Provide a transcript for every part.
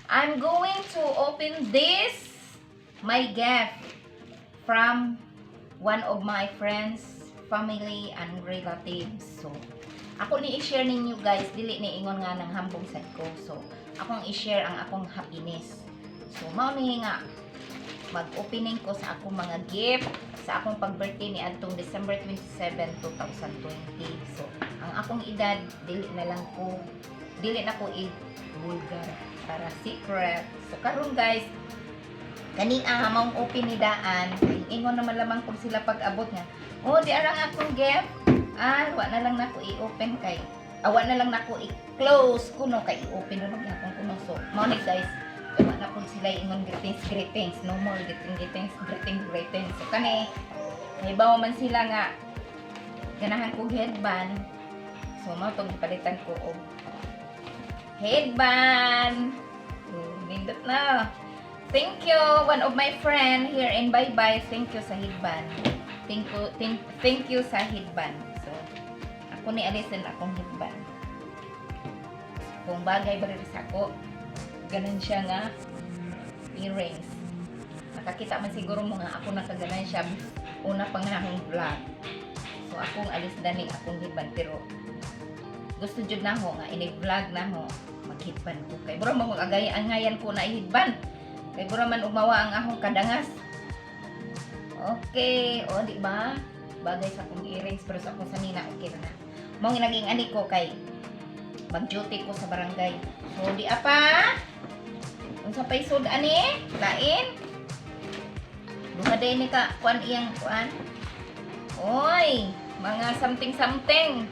I'm going to open this, my gift, from one of my friends, family, and relatives. So, ako ni i-share ninyo guys, dili ni ingon nga ng hambong sad ko. So, akong i-share ang akong happiness. So, mao ni nga mag-opening ko sa akong mga gift sa akong pag-birthday ni adtong December 27, 2020. So, ang akong edad dili na ko i-vulgar para secret. So, karon guys, kani maong open ni daan, ingon naman lamang kung sila pag-abot nga. Oh, di arang akong gift. Wa na lang nako i-open kay. Wa na lang nako i-close kuno kay i-open na lang akong kuno. So, mao ni guys, wa na pud sila ingon greetings. No more greetings. So, kani hibaw man sila nga ganahan ko headband. So, mao tong gipalitan ko og headband. Nindot na. Thank you, one of my friend here in Bye-Bye. Thank you sa headband. Thank you sa headband. So, ako ni alisin akong headband. Kung bagay ba rin sa ako, ganun siya nga earrings. Nakakita man siguro mo nga ako nakaganan siya una pang akong vlog. So, akong alis daning akong headband. Pero, gusto jud na ho nga ini-vlog na ho mag-headband ko. Kay bura mo angayan ko na i-headband. Kay bura man umawa ang akong kadangas. Okay, o di ba? Bagay sa akong earrings pero sa akong sanina okay na. Mao naging ani ko kay mag-duty ko sa barangay. So di apa? Unsa pay sud ani? Lain. Duha day ni ka kuan iyang kuan. Oy, mga something.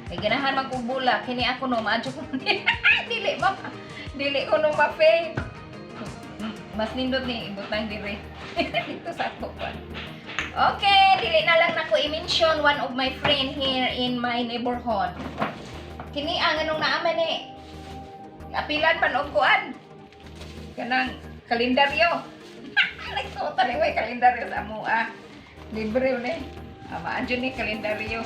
Kay ganahan man kog bula, kini ako no maadyo ko. Dili ko no ma-fade. Mas nindot ni ibutang diri. Ito sa ako pa. Okay, dili na lang nako i-mention one of my friend here in my neighborhood. Kini ang anong naaman ni. Apilan man og kuan. Kanang kalendaryo. Nagsuot ni may kalendaryo sa amoa. Libre ni. Maadyo ni kalendaryo.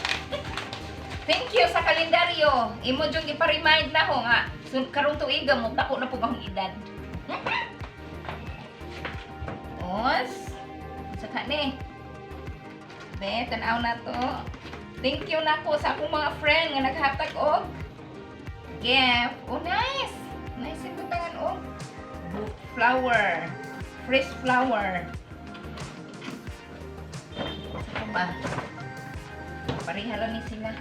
Thank you sa kalendaryo. Imo jud gipa-remind na ho nga karong tuiga mo dako na pud akong edad. Os. Saka ni. Be, tan-aw na to. Thank you na ko sa akong mga friend nga naghatag og gift. Oh, nice. Nice yung tangan og flower. Fresh flower. Saka ba? Parihala ni sila.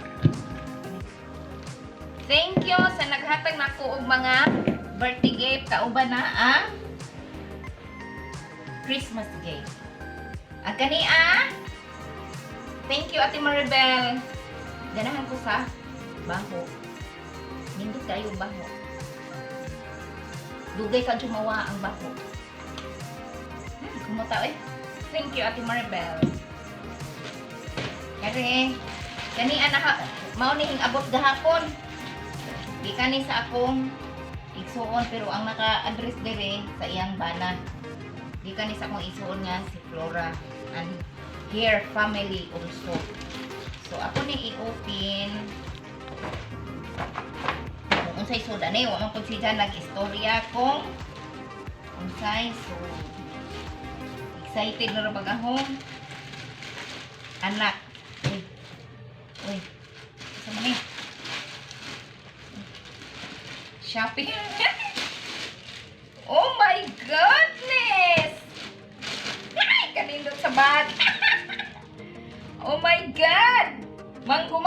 Thank you sa naghatag nako og mga birthday gift kauban na ang Christmas gift. Ang kani thank you Ate Maribel. Ganahan ko sa baho. Nindot kayo baho. Dugay ka jumawa ang baho. Kumutaw Thank you Ate Maribel. Kani mao ni abot gahapon. Di kani sa akong igsuon pero ang naka-address dire sa iyang bana. Di kani sa akong igsuon nga si Flora and her family also. So ako ni i-open kung unsay suda ni wa man pud siya nag-istorya kung unsay. So excited na ra pag ahong anak. Uy. Sama ni. Shopping. Oh my goodness! Ay, kanindot sa bag. Oh my God! Manggo.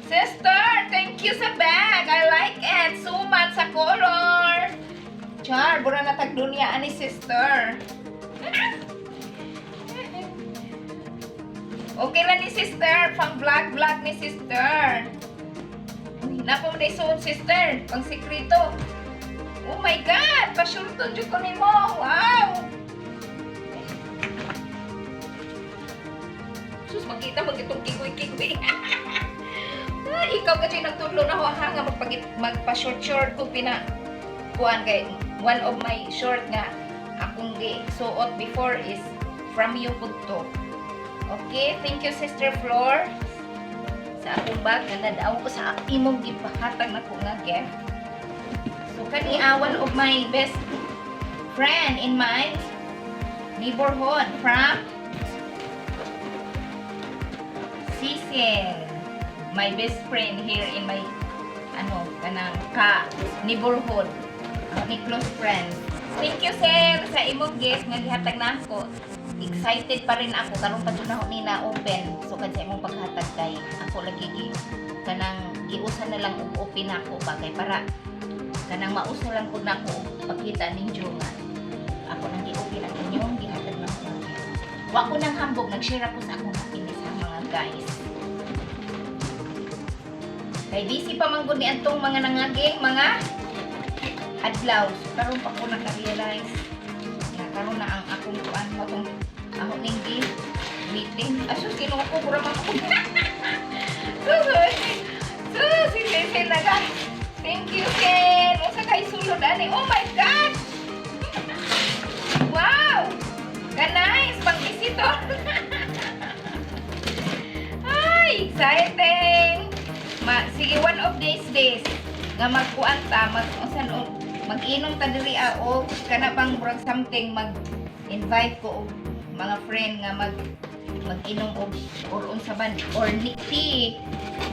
Sister, thank you sa bag. I like it so much sa color. Char, bura na tagdunya ani sister. Okay lang ni sister, pang vlog ni sister. Napo mo suot sister, pang sekreto. Oh my God, pasyurton jud ko nimo. Wow. Sus, makita mo itong kigoy. Ikaw kasi nagtudlo na ho nga magpa-short ko kuan kay one of my short nga akong suot before is from you pud to. Okay, thank you Sister Flor sa akong bag nga nadaw ko sa imong gipahatag nako nga gift. So kani one of my best friend in my neighborhood from Cecil. My best friend here in my kanang neighborhood. Ni close friend. Thank you sir sa imong gift nga gihatag na ako. Excited pa rin ako karon pa na ni na open. So kansa imong paghatag kay ako lagi kanang giusan na lang og open ako bagay para kanang mauso lang pud nako pagkita ninyo nga ako nang gi-open ang inyong gihatag na ako. Wa ko nang hambog nag-share ako sa akong happiness sa mga guys. Kay busy pa man gud ni antong mga nangaging mga adlaw. So karon pa ko naka-realize na karon na ang akong kuan mo tong ako ning meeting. Asus kinuha ko gura man ko. So si na guys. Thank you Ken. Usa kay sulod ani. Oh my god. Wow. Nice pang visitor. Ay, exciting. Sige one of these days nga magkuan ta mag-inom ta diri o kana pang brag something mag-invite ko og mga friend nga mag-inom og or unsa ban or tea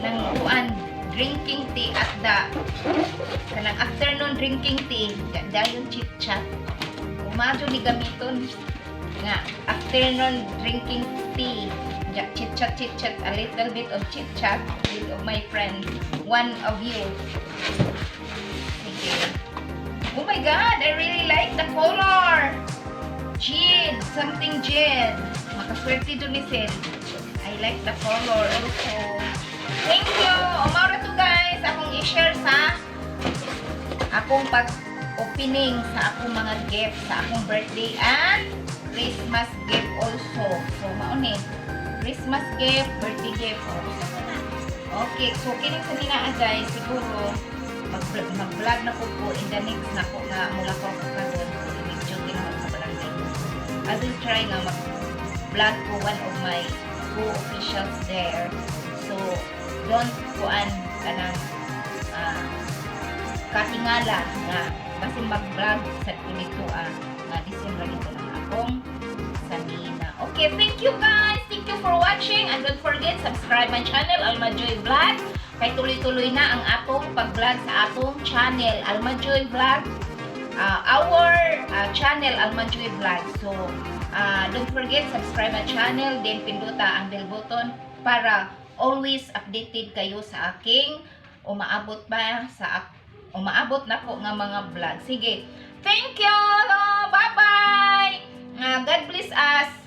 nang kuan drinking tea at the kanang afternoon drinking tea dayon chit chat umadyo ni gamiton nga afternoon drinking tea chit chat a little bit of chit chat with my friend one of you. Sige. Oh my god, I really like the color. Jade, something jade. Makaswerte dun ni Sid. I like the color also. Thank you. Umara to guys. Akong i-share sa akong pag-opening sa akong mga gift sa akong birthday and Christmas gift also. So, mauni. Christmas gift, birthday gift. Okay, so kining sa dinaan guys, siguro mag-vlog na po in the next na po nga mula po ako karon medyo ginawa sa barangay. I will try nga mag-vlog po one of my co-officials there. So, don't kuan kanang katingala nga kasi mag-vlog sa kunito nga December ito ng akong sanina. Okay, thank you guys. Thank you for watching and don't forget subscribe my channel Almajoy Vlog. Kay tuloy-tuloy na ang atong pag-vlog sa atong channel Almajoy Vlog. Our channel Almajoy Vlog. So, don't forget subscribe my channel then pinduta ang bell button para always updated kayo sa aking umaabot na po nga mga vlog. Sige. Thank you. Bye-bye. God bless us.